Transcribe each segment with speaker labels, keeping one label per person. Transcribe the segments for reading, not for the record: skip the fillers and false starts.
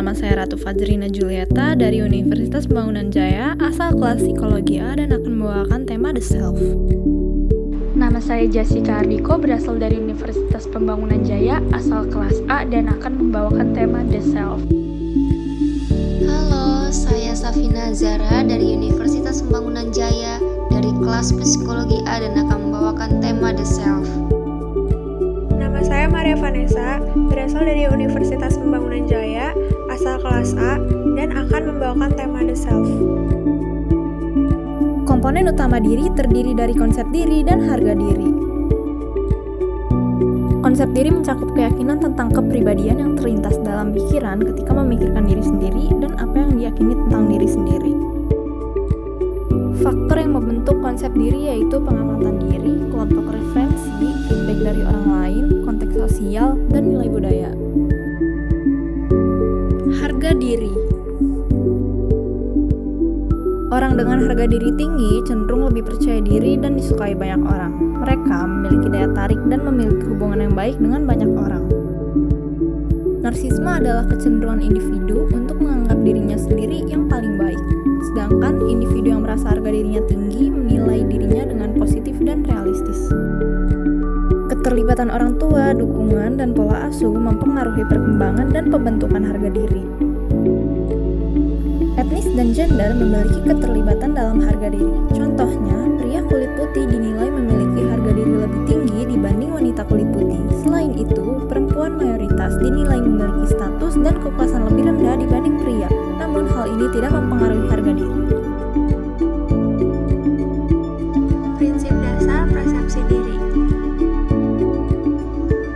Speaker 1: nama saya Ratu Fajrina Julieta dari Universitas Pembangunan Jaya, asal kelas Psikologi A dan akan membawakan tema The Self.
Speaker 2: Nama saya Jessica Ardiko, berasal dari Universitas Pembangunan Jaya, asal kelas A dan akan membawakan tema The Self.
Speaker 3: Halo, saya Safina Zara dari Universitas Pembangunan Jaya dari kelas Psikologi A dan akan membawakan tema The Self.
Speaker 4: Nama saya Maria Vanessa, berasal dari Universitas Pembangunan Jaya, asal kelas A, dan akan membawakan tema The Self.
Speaker 1: Komponen utama diri terdiri dari konsep diri dan harga diri. Konsep diri mencakup keyakinan tentang kepribadian yang terlintas dalam pikiran ketika memikirkan diri sendiri dan apa yang diyakini tentang diri sendiri. Faktor yang membentuk konsep diri yaitu pengamatan diri, kelompok referensi, feedback dari orang lain, konteks sosial, dan nilai budaya. Harga diri. Orang dengan harga diri tinggi cenderung lebih percaya diri dan disukai banyak orang. Mereka memiliki daya tarik dan memiliki hubungan yang baik dengan banyak orang. Narsisme adalah kecenderungan individu untuk menganggap dirinya sendiri yang paling baik. Sedangkan individu yang merasa harga dirinya tinggi menilai dirinya dengan positif dan realistis. Keterlibatan orang tua, dukungan, dan pola asuh mempengaruhi perkembangan dan pembentukan harga diri. Etnis dan gender memiliki keterlibatan dalam harga diri. Contohnya, pria kulit putih dinilai memiliki harga diri lebih tinggi dibanding wanita kulit putih. Selain itu, perempuan mayoritas dinilai memiliki status dan kepuasan lebih rendah dibanding pria. Namun hal ini tidak mempengaruhi harga diri.
Speaker 4: Prinsip dasar persepsi diri.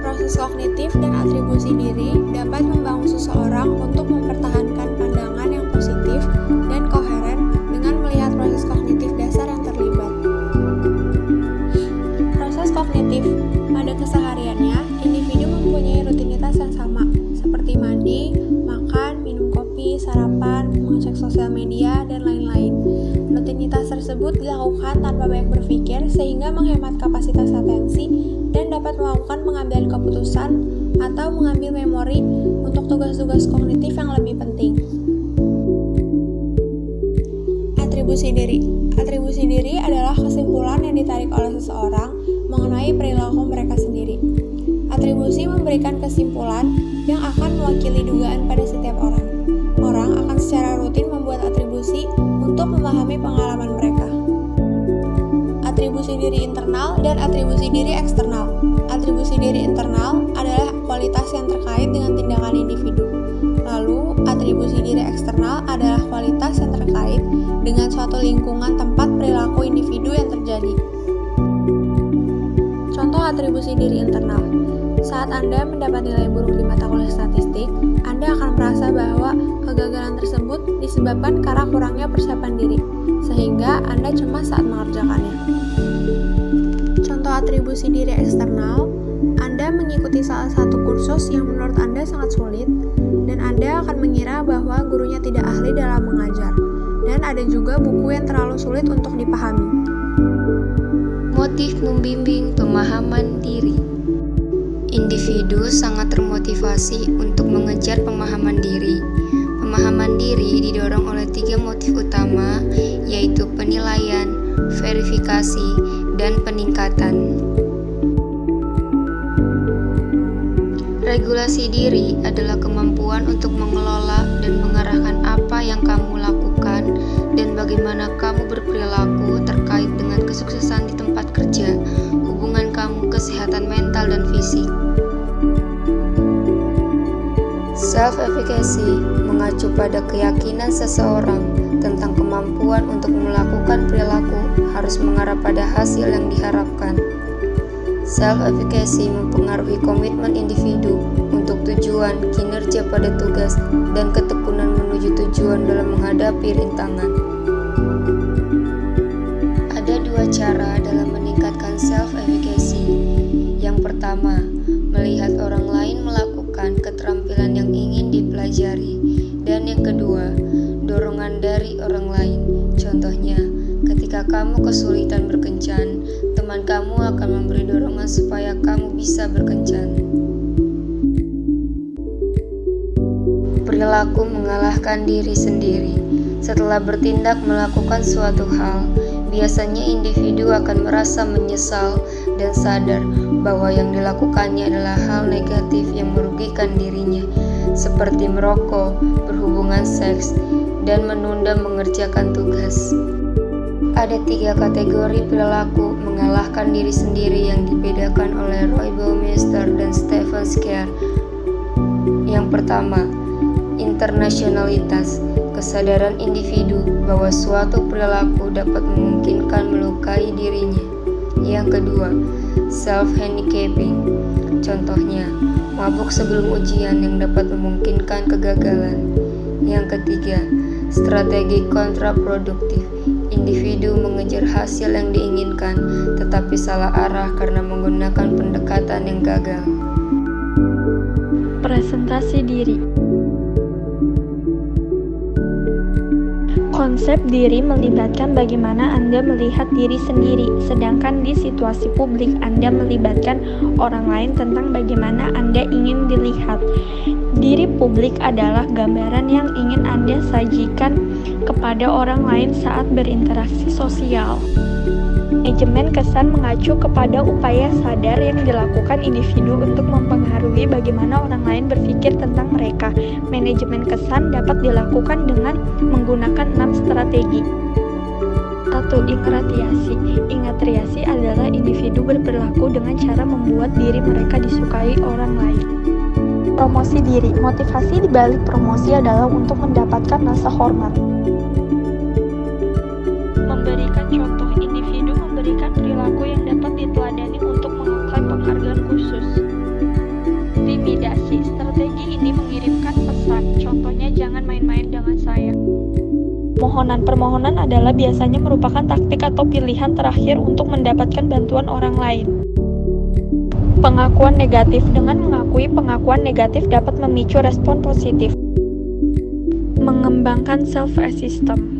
Speaker 4: Proses kognitif dan atribusi diri dapat membangun seseorang untuk mempertahankan pandangan yang positif dan koheren dengan melihat proses kognitif dasar yang terlibat. Proses kognitif. Pada kesehariannya, individu mempunyai rutinitas yang sama, seperti mandi, makan, minum kopi, sarapan, mengecek sosial media, dan lain-lain. Rutinitas tersebut dilakukan tanpa banyak berpikir sehingga menghemat kapasitas atensi dan dapat melakukan pengambilan keputusan atau mengambil memori untuk tugas-tugas kognitif yang lebih penting. Atribusi diri. Atribusi diri adalah kesimpulan yang ditarik oleh seseorang mengenai perilaku mereka sendiri. Atribusi memberikan kesimpulan yang akan mewakili dugaan pada setiap orang. Orang akan secara rutin membuat atribusi untuk memahami pengalaman mereka. Atribusi diri internal dan atribusi diri eksternal. Atribusi diri internal adalah kualitas yang terkait dengan tindakan individu. Lalu, atribusi diri eksternal adalah kualitas yang terkait dengan suatu lingkungan tempat perilaku individu yang terjadi. Contoh atribusi diri internal. Saat Anda mendapat nilai buruk di mata kuliah statistik, Anda akan merasa bahwa kegagalan tersebut disebabkan karena kurangnya persiapan diri, sehingga Anda cemas saat mengerjakannya. Contoh atribusi diri eksternal, Anda mengikuti salah satu kursus yang menurut Anda sangat sulit, dan Anda akan mengira bahwa gurunya tidak ahli dalam mengajar, dan ada juga buku yang terlalu sulit untuk dipahami.
Speaker 3: Motif membimbing pemahaman diri. Individu sangat termotivasi untuk mengejar pemahaman diri. Pemahaman diri didorong oleh 3 motif utama, yaitu penilaian, verifikasi, dan peningkatan. Regulasi diri adalah kemampuan untuk mengelola dan mengarahkan apa yang kamu lakukan dan bagaimana kamu berperilaku terkait dengan kesuksesan di tempat kerja, hubungan kamu, kesehatan mental dan fisik. Self-efficacy mengacu pada keyakinan seseorang tentang kemampuan untuk melakukan perilaku harus mengarah pada hasil yang diharapkan. Self-efficacy mempengaruhi komitmen individu untuk tujuan, kinerja pada tugas, dan ketekunan menuju tujuan dalam menghadapi rintangan. Ada 2 cara dalam meningkatkan self-efficacy. Yang pertama, melihat orang lain melakukan keterampilan yang ingin dipelajari, dan yang kedua, dorongan dari orang lain. Contohnya, ketika kamu kesulitan berkencan, teman kamu akan memberi dorongan supaya kamu bisa berkencan. perilaku mengalahkan diri sendiri. Setelah bertindak melakukan suatu hal, biasanya individu akan merasa menyesal dan sadar bahwa yang dilakukannya adalah hal negatif yang merugikan dirinya, seperti merokok, berhubungan seks, dan menunda mengerjakan tugas. Ada 3 kategori perilaku mengalahkan diri sendiri yang dibedakan oleh Roy Baumeister dan Stephen Scaer. Yang pertama, internasionalitas, kesadaran individu bahwa suatu perilaku dapat memungkinkan melukai dirinya. Yang kedua, self-handicapping, contohnya mabuk sebelum ujian yang dapat memungkinkan kegagalan. Yang ketiga, strategi kontraproduktif, individu mengejar hasil yang diinginkan tetapi salah arah karena menggunakan pendekatan yang gagal.
Speaker 2: Presentasi diri. Konsep diri melibatkan bagaimana Anda melihat diri sendiri, sedangkan di situasi publik Anda melibatkan orang lain tentang bagaimana Anda ingin dilihat. Diri publik adalah gambaran yang ingin Anda sajikan kepada orang lain saat berinteraksi sosial. Manajemen kesan mengacu kepada upaya sadar yang dilakukan individu untuk mempengaruhi bagaimana orang lain berpikir tentang mereka. Manajemen kesan dapat dilakukan dengan menggunakan 6 strategi. 1. Ingratiasi. Ingratiasi adalah individu berperilaku dengan cara membuat diri mereka disukai orang lain. Promosi diri. Motivasi di balik promosi adalah untuk mendapatkan rasa hormat. Memberikan contoh. Individu memberikan perilaku yang dapat diteladani untuk mengapai penghargaan khusus. Intimidasi. Strategi ini mengirimkan pesan. Contohnya, jangan main-main dengan saya. Permohonan adalah biasanya merupakan taktik atau pilihan terakhir untuk mendapatkan bantuan orang lain. Pengakuan negatif. Dengan mengakui pengakuan negatif dapat memicu respon positif. Mengembangkan self-esteem.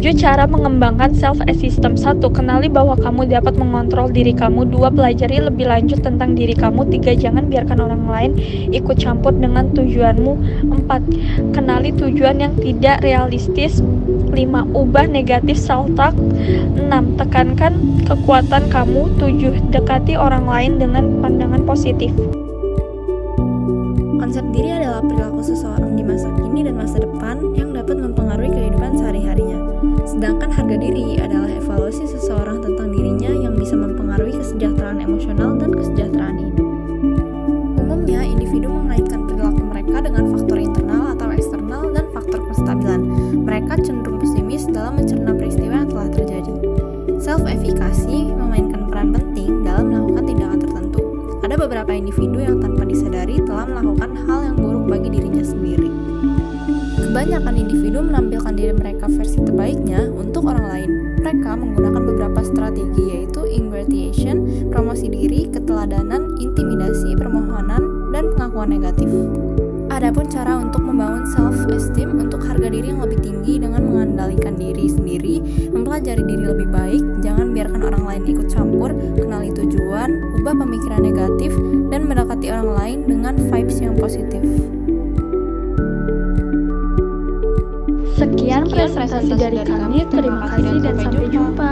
Speaker 2: 7 cara mengembangkan self-esteem. 1. Kenali bahwa kamu dapat mengontrol diri kamu. 2. Pelajari lebih lanjut tentang diri kamu. 3. Jangan biarkan orang lain ikut campur dengan tujuanmu. 4. Kenali tujuan yang tidak realistis. 5. Ubah negatif self-talk. 6. Tekankan kekuatan kamu. 7. Dekati orang lain dengan pandangan positif.
Speaker 1: Konsep diri adalah perilaku seseorang di masa kini dan masa depan yang dapat mempengaruhi kehidupan sehari-harinya. Sedangkan harga diri adalah evaluasi seseorang tentang dirinya yang bisa mempengaruhi kesejahteraan emosional dan kesejahteraan hidup. Umumnya, individu mengaitkan perilaku mereka dengan faktor internal atau eksternal dan faktor kestabilan. Mereka cenderung pesimis dalam mencerna peristiwa yang telah terjadi. Self-efficacy memainkan peran penting dalam melakukan tindakan tertentu. Ada beberapa individu yang tanpa disadari telah melakukan hal yang buruk bagi dirinya sendiri. Kebanyakan individu menampilkan diri mereka versi terbaiknya untuk orang lain. Mereka menggunakan beberapa strategi, yaitu ingratiation, promosi diri, keteladanan, intimidasi, permohonan, dan pengakuan negatif. Adapun cara untuk membangun self-esteem untuk harga diri yang lebih tinggi dengan mengendalikan diri sendiri, mempelajari diri lebih baik, jangan biarkan orang lain ikut campur, kenali tujuan, ubah pemikiran negatif, dan mendekati orang lain dengan vibes yang positif.
Speaker 2: Sekian presentasi dari kami. Terima kasih dan sampai jumpa.